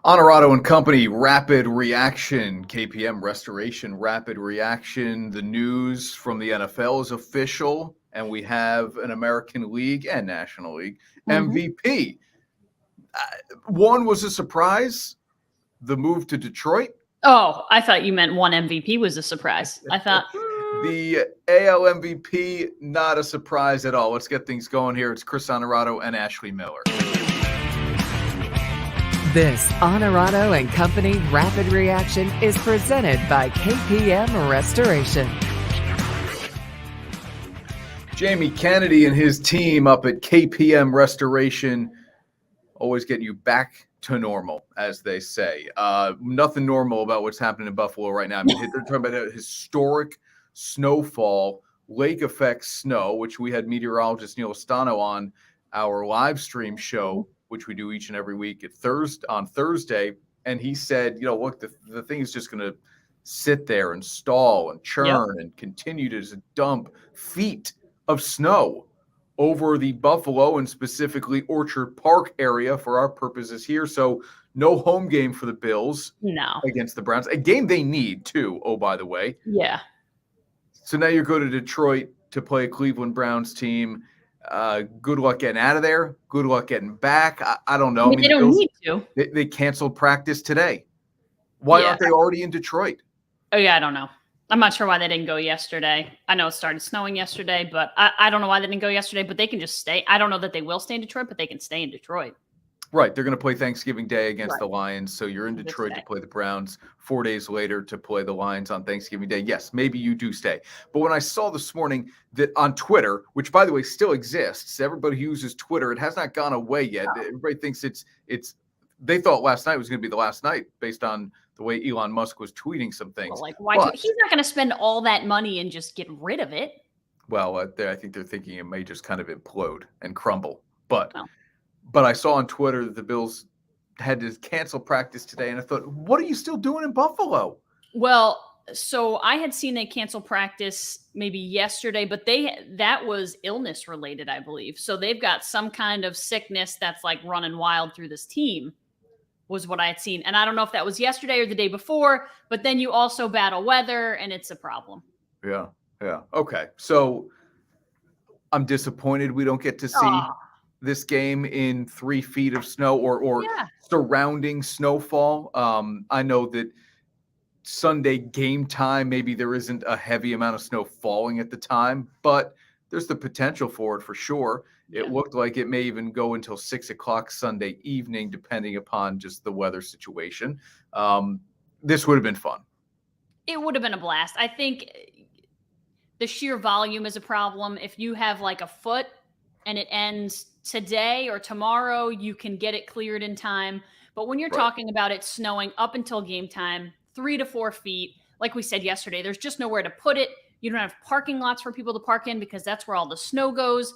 Onorato Company Rapid Reaction, KPM Restoration Rapid Reaction. The news from the NFL is official, and we have an American League and National League MVP. One was a surprise, the move to Detroit. Oh, I thought you meant one MVP was a surprise. I thought the AL MVP, not a surprise at all. Let's get things going here. It's Chris Onorato and Ashley Miller. This Onorato and Company Rapid Reaction is presented by KPM Restoration. Jamie Kennedy and his team up at KPM Restoration always getting you back to normal, as they say. Nothing normal about what's happening in Buffalo right now. I mean, they're talking about a historic snowfall, lake effect snow, which we had meteorologist Neil Ostano on our live stream show, which we do each and every week on Thursday. And he said, look, the thing is just going to sit there and stall and churn and continue to dump feet of snow over the Buffalo and specifically Orchard Park area for our purposes here. So no home game for the Bills against the Browns. A game they need too, oh, by the way. Yeah. So now you go to Detroit to play a Cleveland Browns team. Good luck getting out of there. Good luck getting back. I don't know. I mean, they don't need to. They canceled practice today. Why aren't they already in Detroit? Oh, yeah, I don't know. I'm not sure why they didn't go yesterday. I know it started snowing yesterday, but I don't know why they didn't go yesterday, but they can just stay. I don't know that they will stay in Detroit, but they can stay in Detroit. Right. They're going to play Thanksgiving Day against the Lions. So you're in Detroit to play the Browns, 4 days later to play the Lions on Thanksgiving Day. Yes, maybe you do stay. But when I saw this morning that on Twitter, which, by the way, still exists, everybody who uses Twitter, it has not gone away yet. No. Everybody thinks it's they thought last night was going to be the last night based on the way Elon Musk was tweeting some things. Well, why? He's not going to spend all that money and just get rid of it. Well, I think they're thinking it may just kind of implode and crumble. But I saw on Twitter that the Bills had to cancel practice today, and I thought, what are you still doing in Buffalo? Well, so I had seen they cancel practice maybe yesterday, but that was illness related, I believe. So they've got some kind of sickness that's like running wild through this team, was what I had seen. And I don't know if that was yesterday or the day before, but then you also battle weather, and it's a problem. Yeah. Okay. So I'm disappointed we don't get to see this game in 3 feet of snow or surrounding snowfall. I know that Sunday game time, maybe there isn't a heavy amount of snow falling at the time, but there's the potential for it for sure. It looked like it may even go until 6 o'clock Sunday evening, depending upon just the weather situation. This would have been fun. It would have been a blast. I think the sheer volume is a problem. If you have like a foot and it ends today or tomorrow, you can get it cleared in time. But when you're talking about it snowing up until game time, 3 to 4 feet, like we said yesterday, there's just nowhere to put it. You don't have parking lots for people to park in because that's where all the snow goes.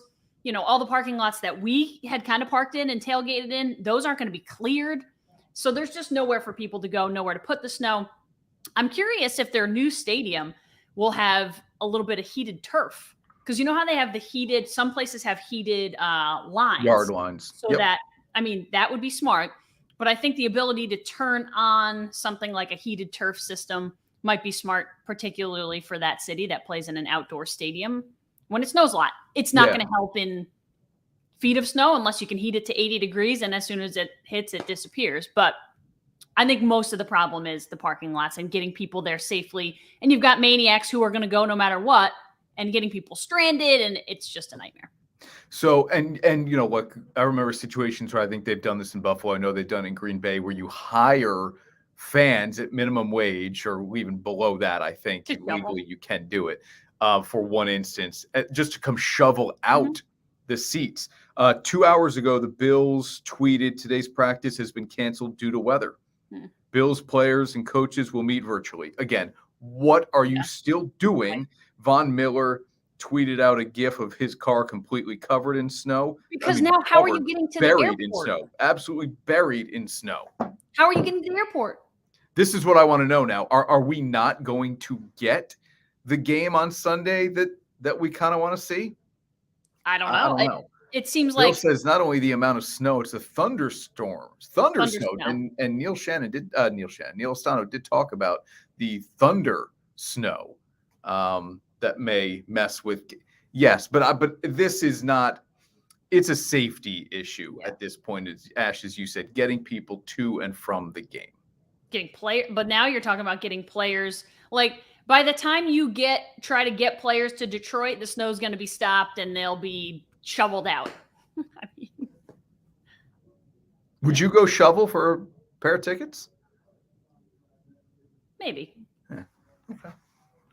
All the parking lots that we had kind of parked in and tailgated in, those aren't going to be cleared. So there's just nowhere for people to go, nowhere to put the snow. I'm curious if their new stadium will have a little bit of heated turf. Because you know how they have some places have heated lines. Yard lines. So that would be smart. But I think the ability to turn on something like a heated turf system might be smart, particularly for that city that plays in an outdoor stadium when it snows a lot. It's not going to help in feet of snow unless you can heat it to 80 degrees. And as soon as it hits, it disappears. But I think most of the problem is the parking lots and getting people there safely. And you've got maniacs who are going to go no matter what and getting people stranded. And it's just a nightmare. So, and look, I remember situations where I think they've done this in Buffalo. I know they've done it in Green Bay where you hire fans at minimum wage or even below that. I think legally you can do it for one instance, just to come shovel out the seats. 2 hours ago, the Bills tweeted today's practice has been canceled due to weather. Bills players and coaches will meet virtually. Again, what are you still doing? Von Miller tweeted out a GIF of his car completely covered in snow. Because now how are you getting to the airport? Buried in snow. Absolutely buried in snow. How are you getting to the airport? This is what I want to know now. Are we not going to get the game on Sunday that we kind of want to see? I don't know. it seems Bill like says not only the amount of snow, it's the thunderstorms. Thunder snow. Thundersnow. And Neil Stano did talk about the thunder snow that may mess with. Yes, but this is not. It's a safety issue at this point. Ash, as you said, getting people to and from the game. But now you're talking about getting players. Like by the time you try to get players to Detroit, the snow's going to be stopped and they'll be shoveled out. I mean, would you go shovel for a pair of tickets? Maybe. Yeah. Okay.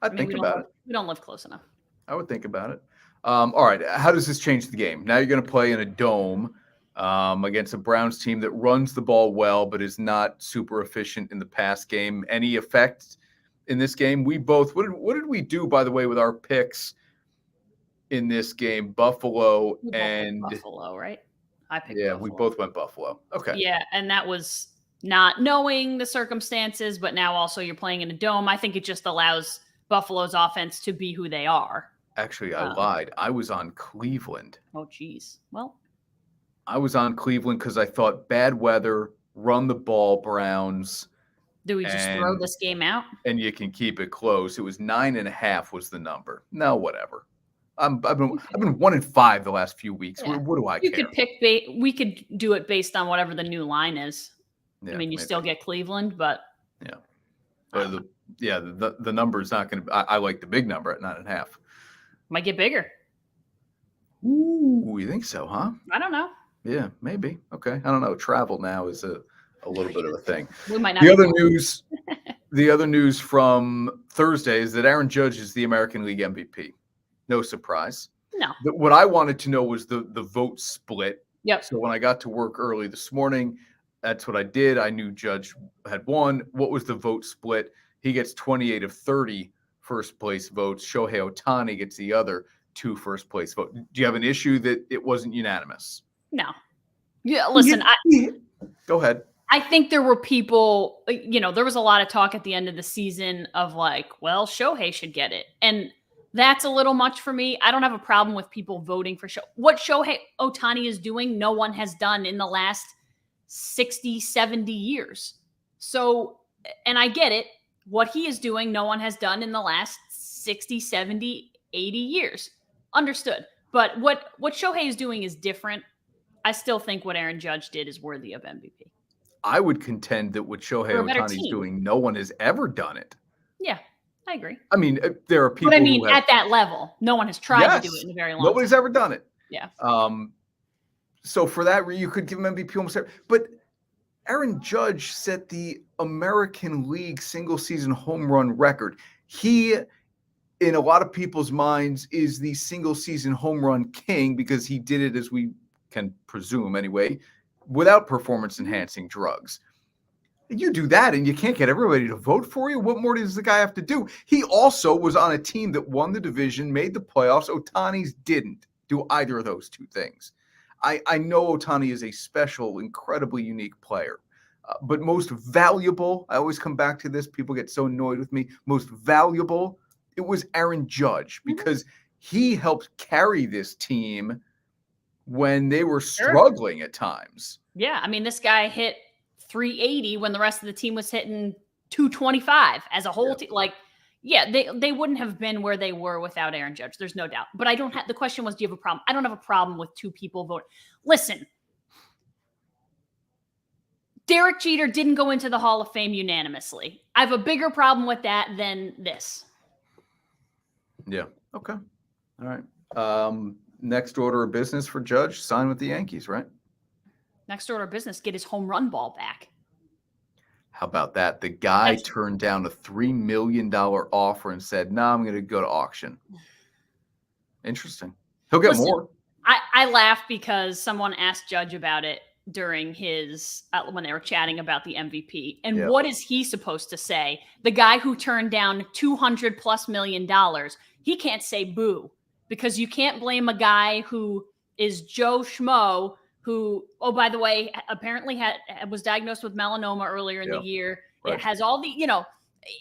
I'd think about it. We don't live close enough. I would think about it. All right. How does this change the game? Now you're going to play in a dome against a Browns team that runs the ball well, but is not super efficient in the pass game. Any effect in this game? What did we do, by the way, with our picks in this game? Buffalo, right? I picked Buffalo. We both went Buffalo. Okay. Yeah, and that was not knowing the circumstances, but now also you're playing in a dome. I think it just allows Buffalo's offense to be who they are. Actually, I lied. I was on Cleveland. Oh, geez. Well, I was on Cleveland because I thought bad weather, run the ball, Browns. Do we just throw this game out? And you can keep it close. It was 9.5 was the number. No, whatever. I've been 1-5 the last few weeks. Yeah. What do I care? You could pick. We could do it based on whatever the new line is. Yeah, I mean, you still get Cleveland, but the number is not going to. I like the big number at 9.5. Might get bigger. Ooh, you think so, huh? I don't know. Yeah, maybe. Okay, I don't know. Travel now is a little bit of a thing. We might not. The other news from Thursday is that Aaron Judge is the American League MVP. No surprise. No. What I wanted to know was the vote split. Yep. So when I got to work early this morning, that's what I did. I knew Judge had won. What was the vote split? He gets 28 of 30 first place votes. Shohei Ohtani gets the other 2 first place votes. Do you have an issue that it wasn't unanimous? No. Yeah, listen, go ahead. I think there were people, there was a lot of talk at the end of the season of like, well, Shohei should get it. And that's a little much for me. I don't have a problem with people voting for what Shohei Ohtani is doing, no one has done in the last 60, 70 years. So, and I get it. What he is doing, no one has done in the last 60, 70, 80 years. Understood. But what Shohei is doing is different. I still think what Aaron Judge did is worthy of MVP. I would contend that what Shohei Ohtani is doing, no one has ever done it. Yeah, I agree. I mean, there are people. But I mean, at that level, no one has tried to do it in a very long time. Nobody's ever done it. Yeah. So for that, you could give him MVP almost every. But Aaron Judge set the American League single season home run record. He, in a lot of people's minds, is the single season home run king because he did it, as we can presume anyway, without performance enhancing drugs. You do that and you can't get everybody to vote for you. What more does the guy have to do? He also was on a team that won the division, made the playoffs. Ohtani's didn't do either of those two things. I know Ohtani is a special, incredibly unique player, but most valuable, I always come back to this, people get so annoyed with me, most valuable, it was Aaron Judge because he helped carry this team when they were struggling at times. Yeah, I mean, this guy hit 380 when the rest of the team was hitting 225 as a whole team. Like, yeah, they wouldn't have been where they were without Aaron Judge. There's no doubt. But the question was, do you have a problem? I don't have a problem with 2 people voting. Listen, Derek Jeter didn't go into the Hall of Fame unanimously. I have a bigger problem with that than this. Yeah. Okay. All right. Next order of business for Judge, sign with the Yankees, right? Next order of business, get his home run ball back. How about that? The guy turned down a $3 million offer and said, no, I'm going to go to auction. Interesting. He'll get more. I laugh because someone asked Judge about it during his when they were chatting about the MVP. And what is he supposed to say? The guy who turned down $200+ million, he can't say boo, because you can't blame a guy who is Joe Schmo, who, oh, by the way, apparently was diagnosed with melanoma earlier in the year. Right. It has all the,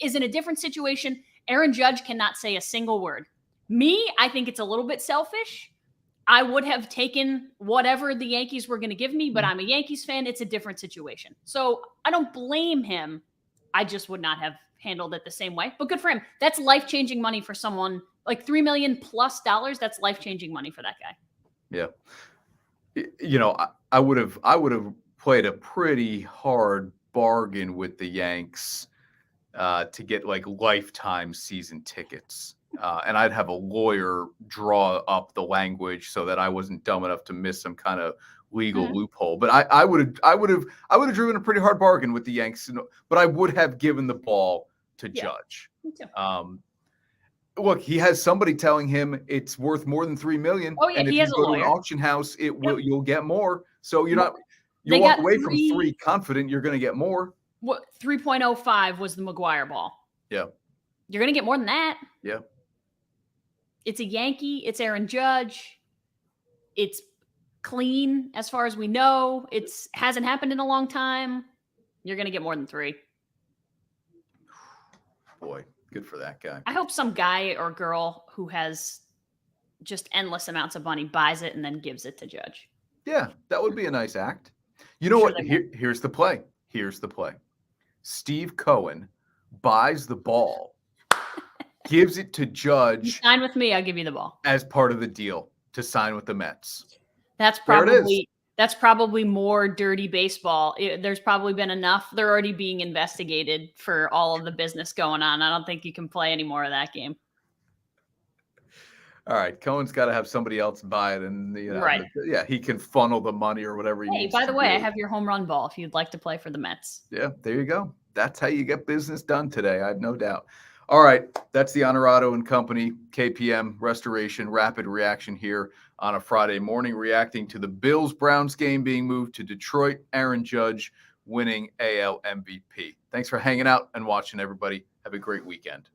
is in a different situation. Aaron Judge cannot say a single word. Me, I think it's a little bit selfish. I would have taken whatever the Yankees were going to give me, but I'm a Yankees fan. It's a different situation. So I don't blame him. I just would not have handled it the same way, but good for him. That's life-changing money for someone like $3 million plus. That's life-changing money for that guy. Yeah. You know, I would have played a pretty hard bargain with the Yanks to get like lifetime season tickets. And I'd have a lawyer draw up the language so that I wasn't dumb enough to miss some kind of legal loophole. But I would have driven a pretty hard bargain with the Yanks, but I would have given the ball to Judge. Me too. Look, he has somebody telling him it's worth more than $3 million. Oh yeah, and if he you has a go to an lawyer. auction house, you'll get more. So you'll They walk got away from 3 confident you're going to get more. What 3.05 was the McGuire ball? Yeah. You're going to get more than that. Yeah. It's a Yankee. It's Aaron Judge. It's clean as far as we know. It's hasn't happened in a long time. You're going to get more than 3. Boy, good for that guy. I hope some guy or girl who has just endless amounts of money buys it and then gives it to Judge. Yeah, that would be a nice act. You know what? Here's the play. Here's the play. Steve Cohen buys the ball, gives it to Judge. You sign with me, I'll give you the ball. As part of the deal to sign with the Mets. That's probably more dirty baseball. There's probably been enough. They're already being investigated for all of the business going on. I don't think you can play any more of that game. All right, Cohen's got to have somebody else buy it, and right. He can funnel the money or whatever he needs. By the way, do. I have your home run ball if you'd like to play for the Mets. Yeah, there you go. That's how you get business done today. I have no doubt. All right, that's the Onorato Company KPM Restoration Rapid Reaction here on a Friday morning, reacting to the Bills-Browns game being moved to Detroit. Aaron Judge winning AL MVP. Thanks for hanging out and watching, everybody. Have a great weekend.